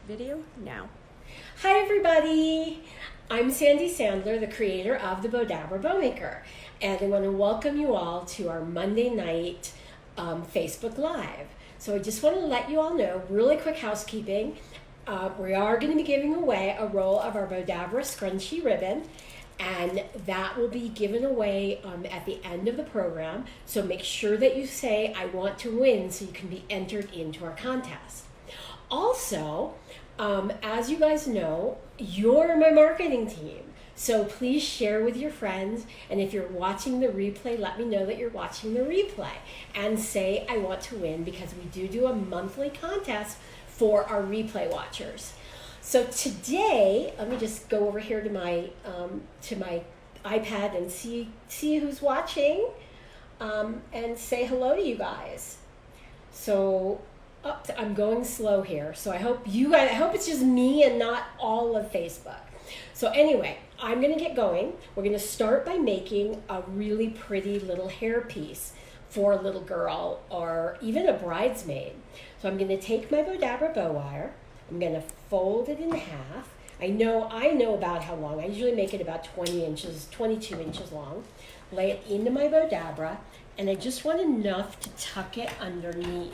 Video now. Hi everybody, I'm Sandy Sandler, the creator of the Bowdabra Bowmaker, and I want to welcome you all to our Monday night Facebook Live. So I just want to let you all know, really quick housekeeping, we are going to be giving away a roll of our Bowdabra scrunchie ribbon, and that will be given away at the end of the program. So make sure that you say, I want to win, so you can be entered into our contest. Also, as you guys know, you're my marketing team. So please share with your friends. And if you're watching the replay, let me know that you're watching the replay. And say, I want to win, because we do a monthly contest for our replay watchers. So today, let me just go over here to my iPad and see who's watching, and say hello to you guys. So I'm going slow here. So I hope it's just me and not all of Facebook. So anyway, I'm going to get going. We're going to start by making a really pretty little hairpiece for a little girl or even a bridesmaid. So I'm going to take my Bowdabra bow wire. I'm going to fold it in half. I know about how long. I usually make it about 22 inches long. Lay it into my Bowdabra, and I just want enough to tuck it underneath.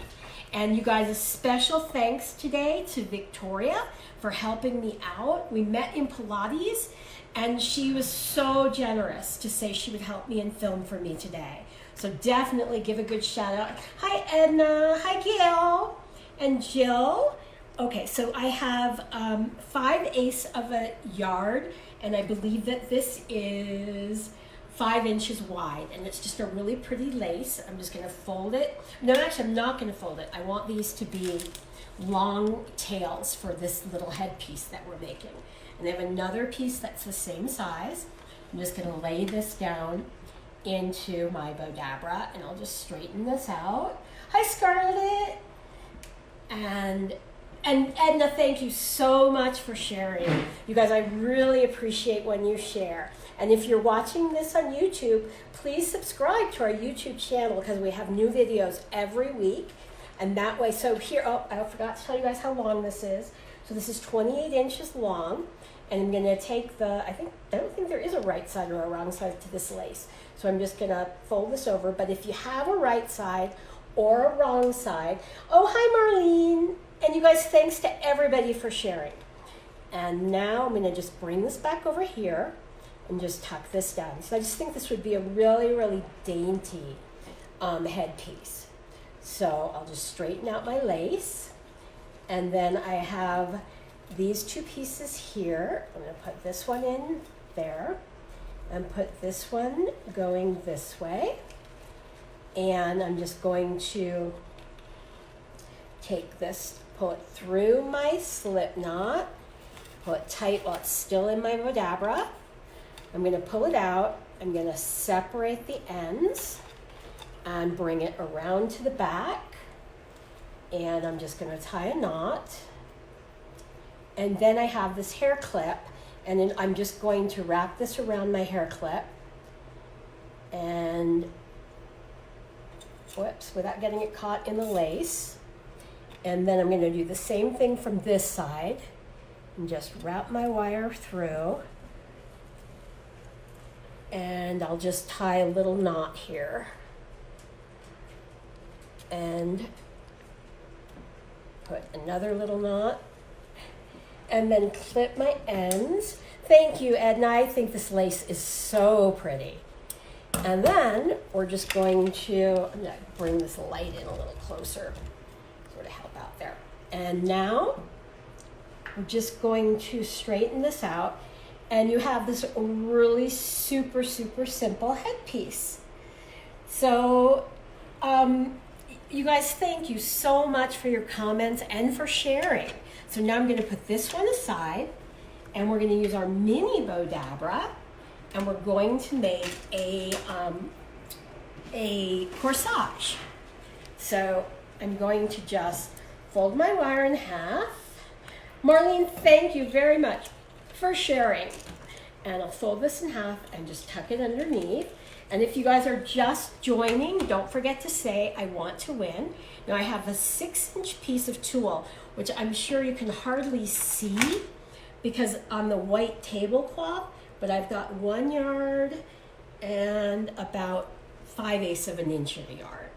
And you guys, a special thanks today to Victoria for helping me out. We met in Pilates, and she was so generous to say she would help me and film for me today. So definitely give a good shout out. Hi Edna, hi Gail, and Jill. Okay, so I have 5/8 of a yard, and I believe that this is 5 inches wide, and it's just a really pretty lace. I'm just gonna fold it. No, actually, I'm not gonna fold it. I want these to be long tails for this little headpiece that we're making. And I have another piece that's the same size. I'm just gonna lay this down into my Bowdabra, and I'll just straighten this out. Hi, Scarlett. And Edna, thank you so much for sharing. You guys, I really appreciate when you share. And if you're watching this on YouTube, please subscribe to our YouTube channel, because we have new videos every week. And that way, so here, I forgot to tell you guys how long this is. So this is 28 inches long. And I'm gonna take I don't think there is a right side or a wrong side to this lace. So I'm just gonna fold this over. But if you have a right side or a wrong side, oh, hi Marlene. And you guys, thanks to everybody for sharing. And now I'm gonna just bring this back over here and just tuck this down. So I just think this would be a really, really dainty headpiece. So I'll just straighten out my lace. And then I have these two pieces here. I'm gonna put this one in there and put this one going this way. And I'm just going to take this, pull it through my slip knot, pull it tight while it's still in my Bowdabra. I'm going to pull it out. I'm going to separate the ends and bring it around to the back. And I'm just going to tie a knot. And then I have this hair clip, and then I'm just going to wrap this around my hair clip. And whoops, without getting it caught in the lace. And then I'm going to do the same thing from this side and just wrap my wire through. And I'll just tie a little knot here. And put another little knot. And then clip my ends. Thank you, Edna. I think this lace is so pretty. And then we're just going to, I'm going to bring this light in a little closer, sort of help out there. And now we're just going to straighten this out, and you have this really super, super simple headpiece. So you guys, thank you so much for your comments and for sharing. So now I'm going to put this one aside, and we're going to use our mini Bowdabra, and we're going to make a corsage. So I'm going to just fold my wire in half. Marlene, thank you very much for sharing. And I'll fold this in half and just tuck it underneath. And if you guys are just joining, don't forget to say, I want to win. Now I have a 6-inch piece of tulle, which I'm sure you can hardly see because on the white tablecloth, but I've got 1 yard and about 5/8 of an inch of the yarn.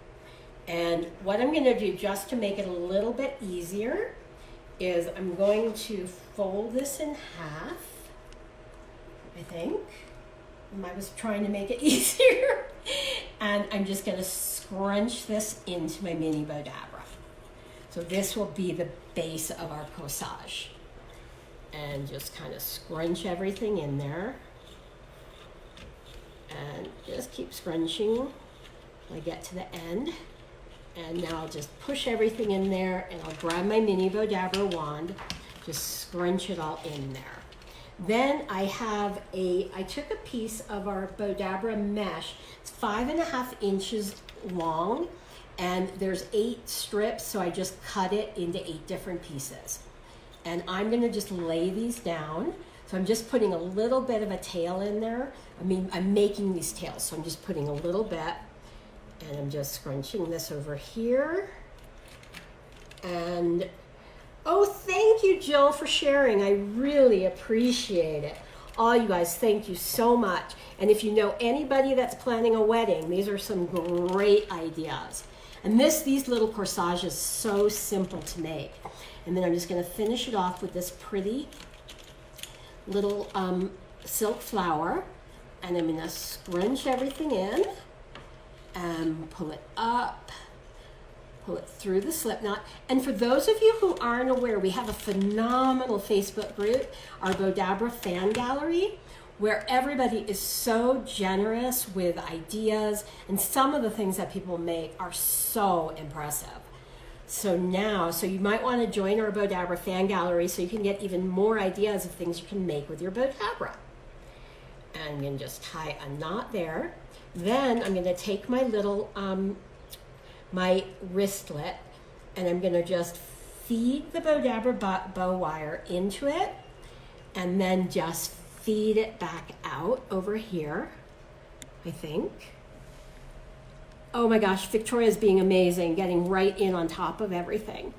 And what I'm gonna do just to make it a little bit easier is I'm going to fold this in half, I think. I was trying to make it easier. And I'm just gonna scrunch this into my mini Bowdabra. So this will be the base of our corsage. And just kind of scrunch everything in there. And just keep scrunching till I get to the end. And now I'll just push everything in there and I'll grab my mini Bowdabra wand, just scrunch it all in there. Then I took a piece of our Bowdabra mesh. It's 5.5 inches long and there's 8 strips, so I just cut it into 8 different pieces. And I'm gonna just lay these down. So I'm just putting a little bit of a tail in there. I mean, I'm making these tails, so I'm just putting a little bit and I'm just scrunching this over here. And oh, thank you, Jill, for sharing. I really appreciate it. All you guys, thank you so much. And if you know anybody that's planning a wedding, these are some great ideas. And these little corsages, so simple to make. And then I'm just gonna finish it off with this pretty little silk flower. And I'm gonna scrunch everything in and pull it up. Pull it through the slip knot. And for those of you who aren't aware, we have a phenomenal Facebook group, our Bowdabra Fan Gallery, where everybody is so generous with ideas, and some of the things that people make are so impressive. So you might want to join our Bowdabra Fan Gallery so you can get even more ideas of things you can make with your Bowdabra. And I'm going to just tie a knot there. Then I'm going to take my little my wristlet and I'm going to just feed the Bowdabra bow wire into it and then just feed it back out over here, I think. Oh my gosh, Victoria's being amazing, getting right in on top of everything.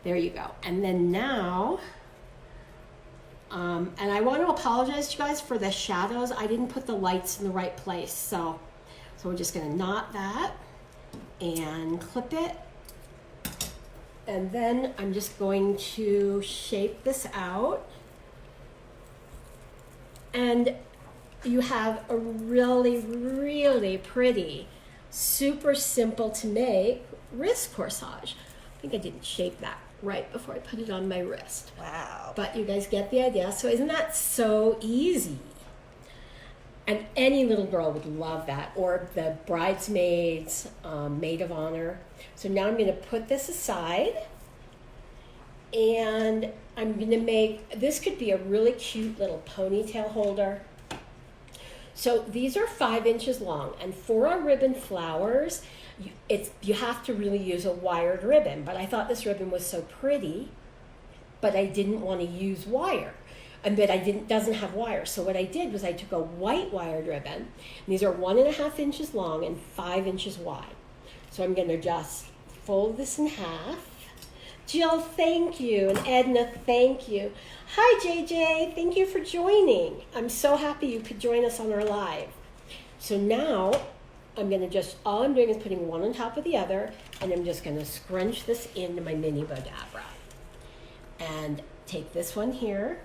There you go. And then now, and I want to apologize to you guys for the shadows. I didn't put the lights in the right place. So we're just going to knot that and clip it. And then I'm just going to shape this out. And you have a really, really pretty, super simple to make wrist corsage. I think I didn't shape that right before I put it on my wrist. Wow. But you guys get the idea. So isn't that so easy? And any little girl would love that, or the bridesmaids, maid of honor. So now I'm going to put this aside, and I'm going to make, this could be a really cute little ponytail holder. So these are 5 inches long, and for our ribbon flowers, you have to really use a wired ribbon, but I thought this ribbon was so pretty, but I didn't want to use wire. And but doesn't have wire. So what I did was I took a white wired ribbon, and these are 1.5 inches long and 5 inches wide. So I'm gonna just fold this in half. Jill, thank you, and Edna, thank you. Hi JJ, thank you for joining. I'm so happy you could join us on our live. So now I'm gonna all I'm doing is putting one on top of the other, and I'm just gonna scrunch this into my mini Bowdabra. And take this one here,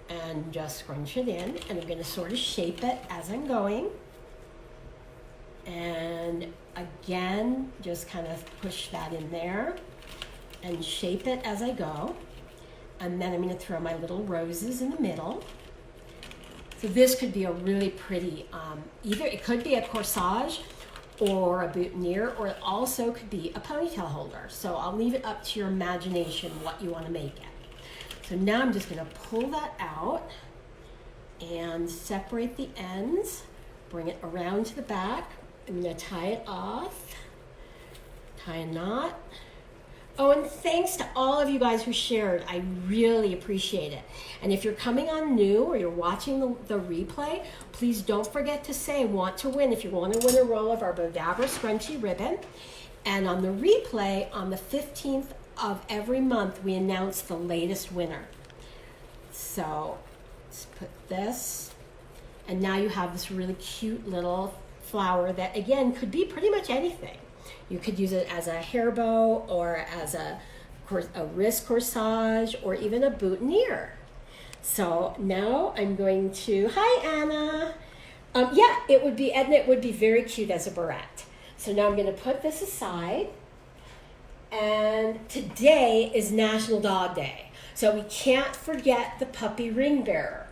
and just scrunch it in, and I'm going to sort of shape it as I'm going. And again, just kind of push that in there and shape it as I go. And then I'm going to throw my little roses in the middle. So this could be a really pretty, either it could be a corsage or a boutonniere, or it also could be a ponytail holder. So I'll leave it up to your imagination what you want to make it. So now I'm just going to pull that out and separate the ends, bring it around to the back. I'm going to tie it off, tie a knot, Oh, and thanks to all of you guys who shared. I really appreciate it. And if you're coming on new or you're watching the replay, please don't forget to say want to win if you want to win a roll of our Bowdabra scrunchie ribbon. And on the replay, on the 15th of every month, we announce the latest winner. So let's put this. And now you have this really cute little flower that, again, could be pretty much anything. You could use it as a hair bow or as a wrist corsage or even a boutonniere. So now I'm going to, hi Anna. Yeah, it would be, Edna, it would be very cute as a barrette. So now I'm going to put this aside. And today is National Dog Day. So we can't forget the puppy ring bearer.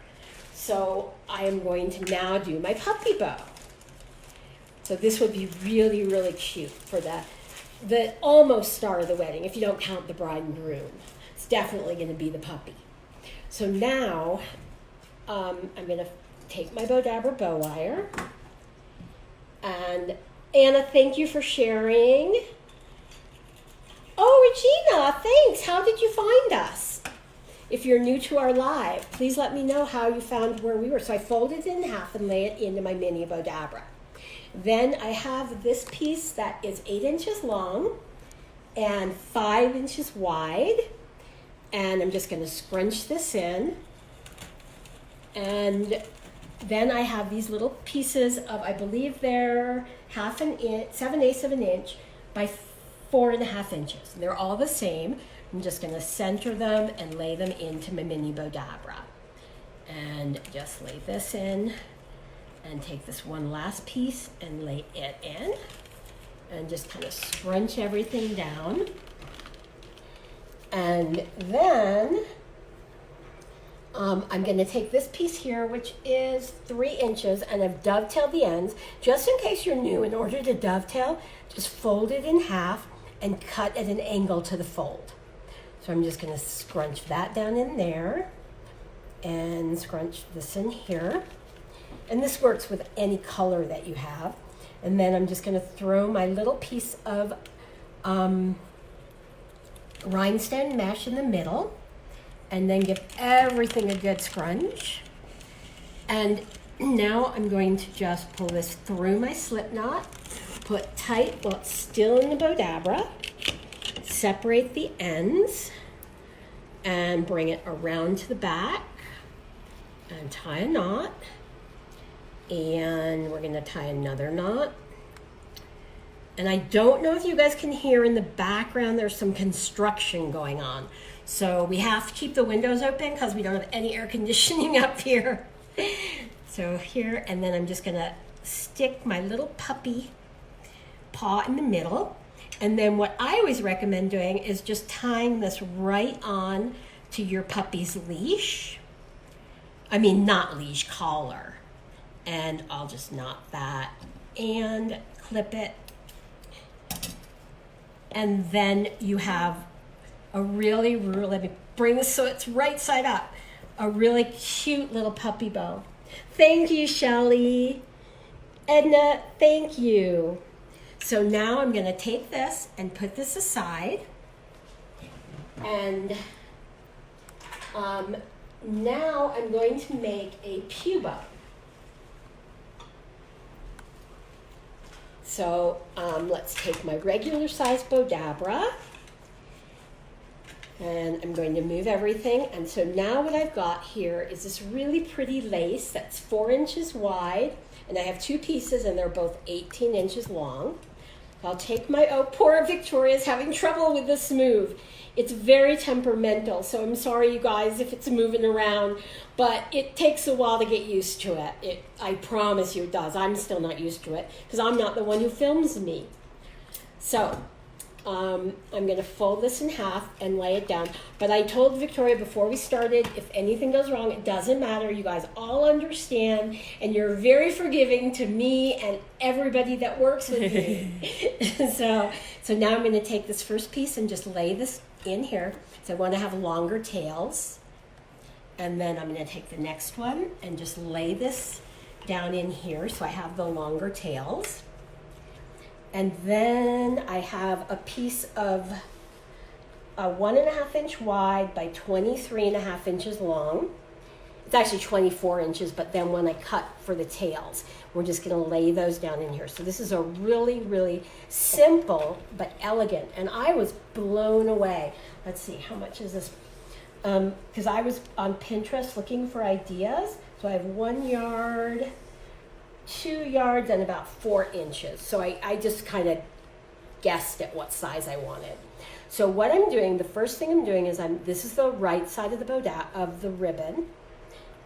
So I am going to now do my puppy bow. So this would be really, really cute for the almost star of the wedding, if you don't count the bride and groom. It's definitely going to be the puppy. So now I'm going to take my Bowdabra bow wire. And Anna, thank you for sharing. Oh, Regina, thanks. How did you find us? If you're new to our live, please let me know how you found where we were. So I folded it in half and lay it into my mini Bowdabra. Then I have this piece that is 8 inches long and 5 inches wide. And I'm just going to scrunch this in. And then I have these little pieces of, I believe they're 7/8 of an inch by 4.5 inches. And they're all the same. I'm just going to center them and lay them into my mini Bowdabra. And just lay this in. And take this one last piece and lay it in and just kind of scrunch everything down. And then I'm going to take this piece here, which is 3 inches, and I've dovetailed the ends. Just in case you're new, in order to dovetail, just fold it in half and cut at an angle to the fold. So I'm just going to scrunch that down in there and scrunch this in here. And this works with any color that you have. And then I'm just going to throw my little piece of rhinestone mesh in the middle and then give everything a good scrunch. And now I'm going to just pull this through my slip knot, put tight while it's still in the Bowdabra, separate the ends, and bring it around to the back and tie a knot. And we're going to tie another knot. And I don't know if you guys can hear in the background, there's some construction going on. So we have to keep the windows open because we don't have any air conditioning up here. So here, and then I'm just going to stick my little puppy paw in the middle. And then what I always recommend doing is just tying this right on to your puppy's leash. I mean, not leash, collar. And I'll just knot that and clip it. And then you have a really, let me bring this so it's right side up, a really cute little puppy bow. Thank you, Shelly. Edna, thank you. So now I'm going to take this and put this aside. And now I'm going to make a pew bow. So let's take my regular size Bowdabra and I'm going to move everything. And so now what I've got here is this really pretty lace that's 4 inches wide, and I have 2 pieces and they're both 18 inches long. I'll take my, oh, poor Victoria's having trouble with this move. It's very temperamental, so I'm sorry, you guys, if it's moving around, but it takes a while to get used to it. I promise you it does. I'm still not used to it because I'm not the one who films me. So I'm going to fold this in half and lay it down. But I told Victoria before we started, if anything goes wrong, it doesn't matter. You guys all understand, and you're very forgiving to me and everybody that works with me. So now I'm going to take this first piece and just lay this in here. So I want to have longer tails. And then I'm going to take the next one and just lay this down in here so I have the longer tails. And then I have a piece of 1.5 inch wide by 23.5 inches long. It's actually 24 inches, but then when I cut for the tails, we're just going to lay those down in here. So this is a really, really simple but elegant, and I was blown away. Let's see, how much is this? Because I was on Pinterest looking for ideas. So I have 1 yard, 2 yards, and about 4 inches. So I just kind of guessed at what size I wanted. So what I'm doing, the first thing I'm doing is this is the right side of the ribbon.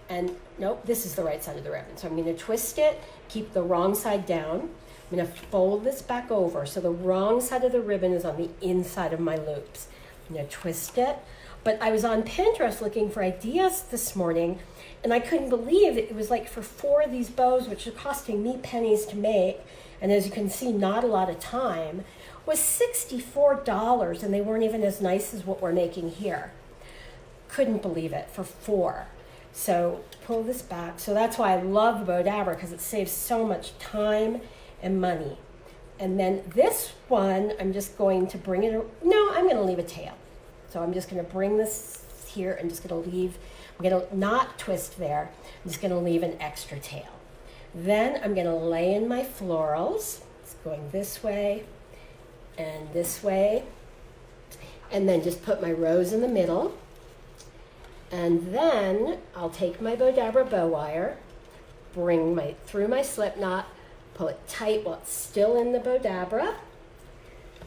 And nope, this is the right side of the ribbon. So I'm going to twist it, keep the wrong side down. I'm going to fold this back over so the wrong side of the ribbon is on the inside of my loops. I'm going to twist it. But I was on Pinterest looking for ideas this morning, and I couldn't believe it was like for 4 of these bows, which are costing me pennies to make, and as you can see, not a lot of time, was $64, and they weren't even as nice as what we're making here. Couldn't believe it, for 4. So pull this back. So that's why I love Bowdabra, because it saves so much time and money. And then this one, I'm just going to bring it, no, I'm going to leave a tail. So I'm just going to bring this here and just going to leave, I'm going to not twist there, I'm just going to leave an extra tail. Then I'm going to lay in my florals. It's going this way and this way. And then just put my rose in the middle. And then I'll take my Bowdabra bow wire, bring through my slip knot, pull it tight while it's still in the Bowdabra.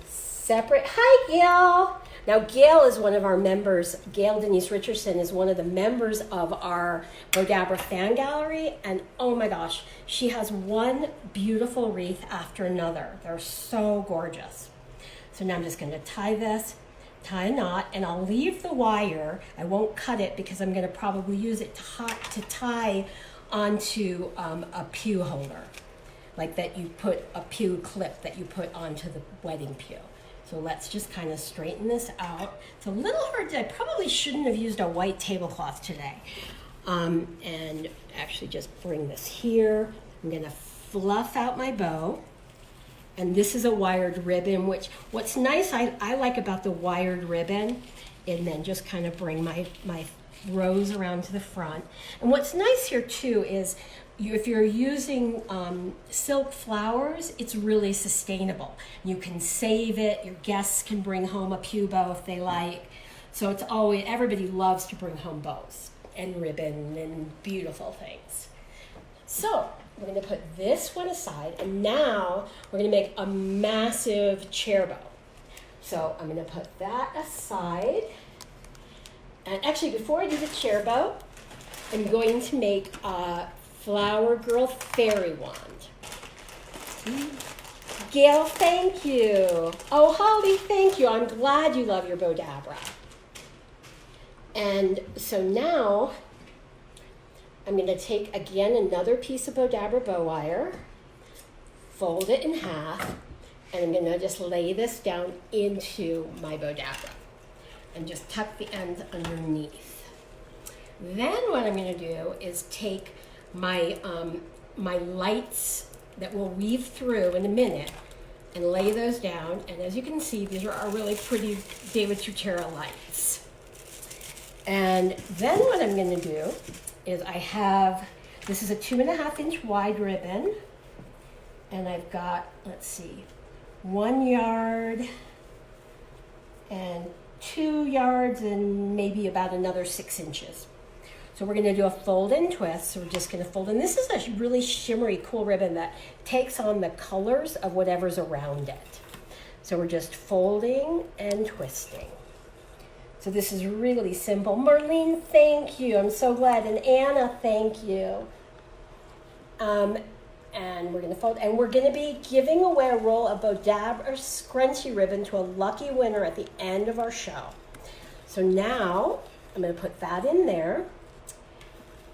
Separate. Hi, Gail. Now, Gail is one of our members. Gail Denise Richardson is one of the members of our Bowdabra fan gallery. And oh my gosh, she has one beautiful wreath after another. They're so gorgeous. So now I'm just going to tie a knot, and I'll leave the wire. I won't cut it because I'm going to probably use it to tie onto a pew holder, like that you put a pew clip that you put onto the wedding pew. So let's just kind of straighten this out. It's a little hard I probably shouldn't have used a white tablecloth today. And actually just bring this here. I'm going to fluff out my bow. And this is a wired ribbon, which what's nice I like about the wired ribbon, and then just kind of bring my rose around to the front. And what's nice here too is if you're using silk flowers, it's really sustainable. You can save it. Your guests can bring home a pew bow if they like. So it's always, everybody loves to bring home bows and ribbon and beautiful things. So we're going to put this one aside, and now we're going to make a massive chair bow. So I'm going to put that aside. And actually, before I do the chair bow, I'm going to make a Flower Girl fairy wand. Gail, thank you. Oh, Holly, thank you. I'm glad you love your Bowdabra. And so now I'm going to take, again, another piece of Bowdabra bow wire, fold it in half, and I'm going to just lay this down into my Bowdabra and just tuck the ends underneath. Then what I'm going to do is take my lights that we'll weave through in a minute and lay those down. And as you can see, these are our really pretty David Tutera lights. And then what I'm going to do is this is a 2.5 inch wide ribbon, and I've got, let's see, 1 yard and 2 yards and maybe about another 6 inches. So we're going to do a fold and twist. So we're just going to fold, and this is a really shimmery, cool ribbon that takes on the colors of whatever's around it. So we're just folding and twisting. So this is really simple. Marlene, thank you. I'm so glad. And Anna, thank you. And we're going to fold. And we're going to be giving away a roll of Bowdabra scrunchy ribbon to a lucky winner at the end of our show. So now I'm going to put that in there.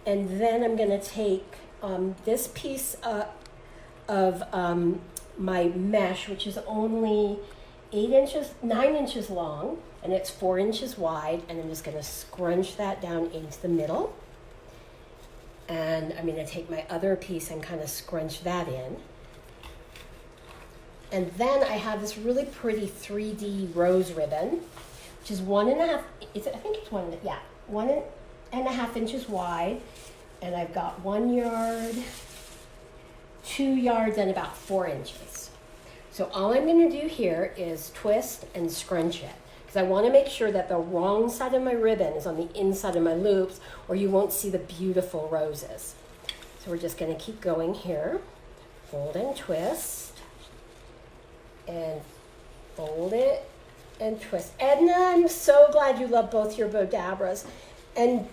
And then I'm going to take this piece of my mesh, which is only 9 inches long, and it's 4 inches wide, and I'm just going to scrunch that down into the middle. And I'm going to take my other piece and kind of scrunch that in. And then I have this really pretty 3D rose ribbon. which is 1.5, I think it's 1.5 inches wide. And I've got 1 yard, 2 yards, and about 4 inches. So all I'm going to do here is twist and scrunch it, because I want to make sure that the wrong side of my ribbon is on the inside of my loops, or you won't see the beautiful roses. So we're just going to keep going here. Fold and twist, and fold it and twist. Edna, I'm so glad you love both your Bowdabras. And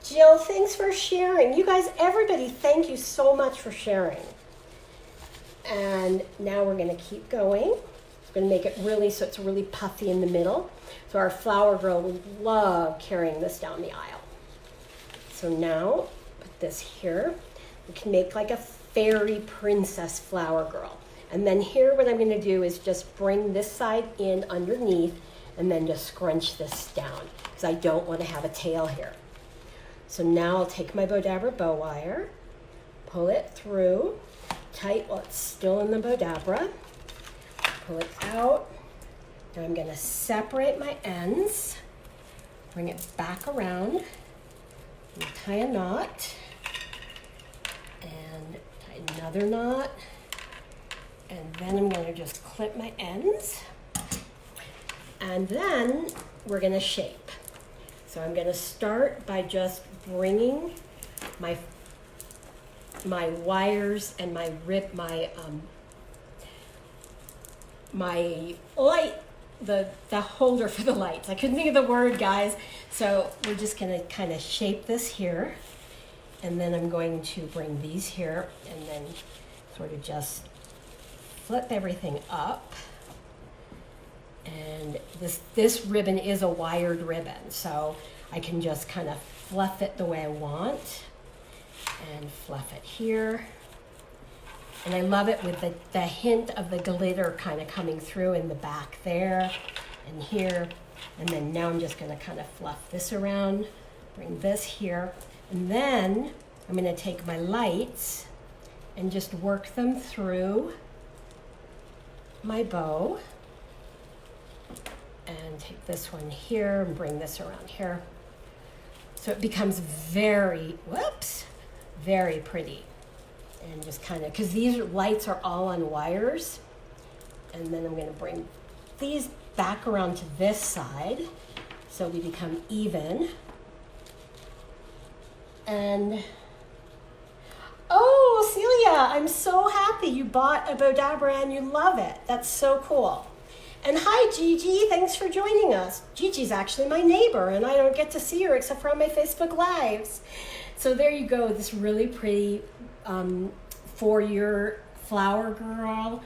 Jill, thanks for sharing. You guys, everybody, thank you so much for sharing. And now we're going to keep going. We're going to make it really, so it's really puffy in the middle. So our flower girl would love carrying this down the aisle. So now, put this here. We can make like a fairy princess flower girl. And then here, what I'm going to do is just bring this side in underneath and then just scrunch this down, because I don't want to have a tail here. So now I'll take my Bowdabra bow wire, pull it through, tight while it's still in the Bowdabra, pull it out. Now I'm going to separate my ends, bring it back around, and tie a knot, and tie another knot, and then I'm going to just clip my ends, and then we're going to shape. So I'm going to start by just bringing my wires and my light, the holder for the lights. I couldn't think of the word, guys. So we're just going to kind of shape this here, and then I'm going to bring these here and then sort of just flip everything up. And this ribbon is a wired ribbon, so I can just kind of fluff it the way I want and fluff it here. And I love it with the hint of the glitter kind of coming through in the back there and here. And then now I'm just going to kind of fluff this around, bring this here. And then I'm going to take my lights and just work them through my bow. And take this one here and bring this around here. So it becomes very pretty. And just kind of, because these lights are all on wires. And then I'm going to bring these back around to this side so we become even. And, oh, Celia, I'm so happy you bought a Bowdabra and you love it. That's so cool. And hi, Gigi, thanks for joining us. Gigi's actually my neighbor, and I don't get to see her except for on my Facebook Lives. So there you go, this really pretty for-year flower girl.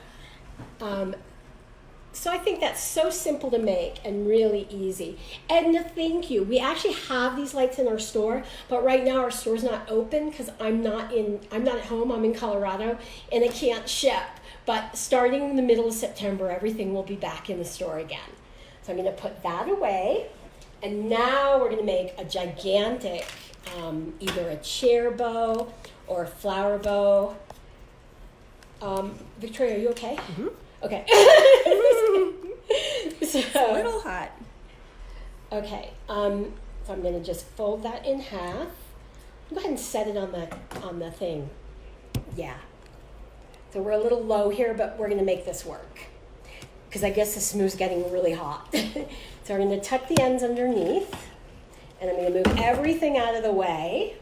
So I think that's so simple to make and really easy. Edna, thank you. We actually have these lights in our store, but right now our store's not open because I'm not at home, I'm in Colorado, and I can't ship. But starting in the middle of September, everything will be back in the store again. So I'm going to put that away. And now we're going to make a gigantic, either a chair bow or a flower bow. Victoria, are you okay? Mm-hmm. Okay. It's a little hot. Okay. So I'm going to just fold that in half. Go ahead and set it on the thing. Yeah. So we're a little low here, but we're going to make this work because I guess the smooth's getting really hot. So we're going to tuck the ends underneath, and I'm going to move everything out of the way.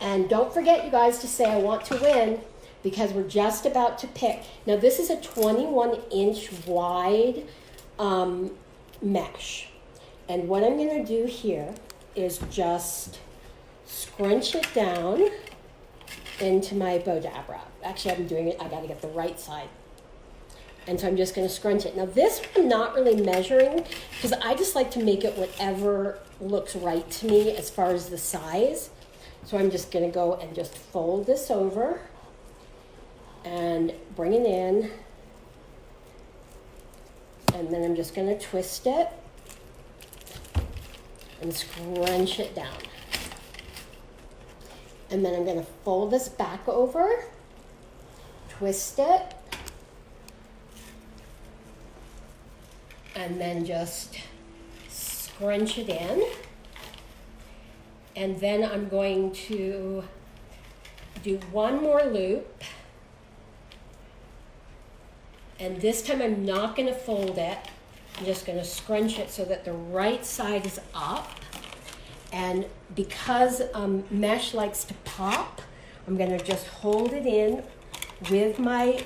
And don't forget, you guys, to say I want to win, because we're just about to pick. Now this is a 21-inch wide mesh. And what I'm going to do here is just scrunch it down into my Bowdabra. Actually, I'm doing it, I got to get the right side. And so I'm just going to scrunch it. Now this I'm not really measuring because I just like to make it whatever looks right to me as far as the size. So I'm just going to go and just fold this over and bring it in. And then I'm just going to twist it and scrunch it down. And then I'm going to fold this back over, twist it, and then just scrunch it in. And then I'm going to do one more loop. And this time I'm not going to fold it. I'm just going to scrunch it so that the right side is up. And because mesh likes to pop, I'm going to just hold it in with my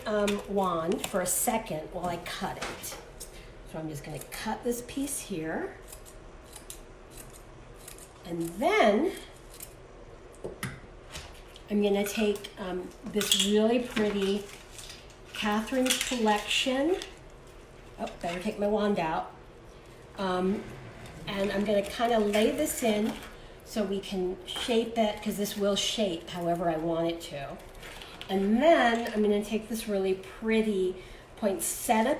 wand for a second while I cut it. So I'm just going to cut this piece here. And then I'm going to take this really pretty Catherine's Collection. Oh, better take my wand out. And I'm going to kind of lay this in so we can shape it, because this will shape however I want it to. And then I'm going to take this really pretty poinsettia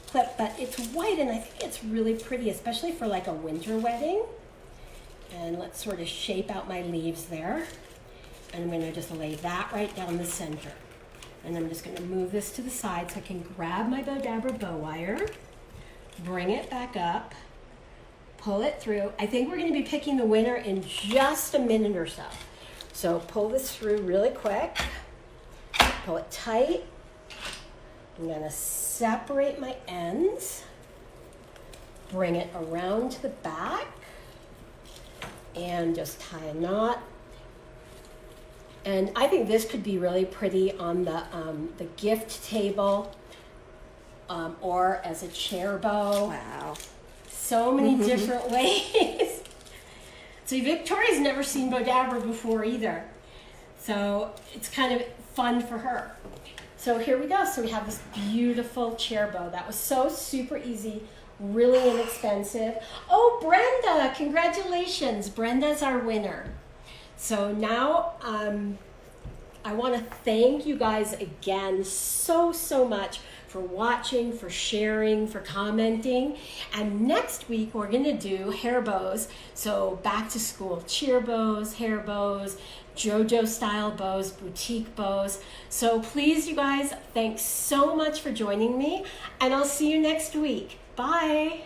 clip, but it's white and I think it's really pretty, especially for like a winter wedding. And let's sort of shape out my leaves there. And I'm going to just lay that right down the center. And I'm just going to move this to the side so I can grab my Bowdabra bow wire, bring it back up, pull it through. I think we're going to be picking the winner in just a minute or so. So pull this through really quick, pull it tight. I'm going to separate my ends, bring it around to the back, and just tie a knot. And I think this could be really pretty on the gift table or as a chair bow. Wow. So many different ways. See, Victoria's never seen Bowdabra before either. So it's kind of fun for her. So here we go. So we have this beautiful chair bow. That was so super easy, really inexpensive. Oh, Brenda, congratulations. Brenda's our winner. So now I want to thank you guys again so much for watching, for sharing, for commenting. And next week we're going to do hair bows. So back to school cheer bows, hair bows, JoJo style bows, boutique bows. So please, you guys, thanks so much for joining me, and I'll see you next week. Bye.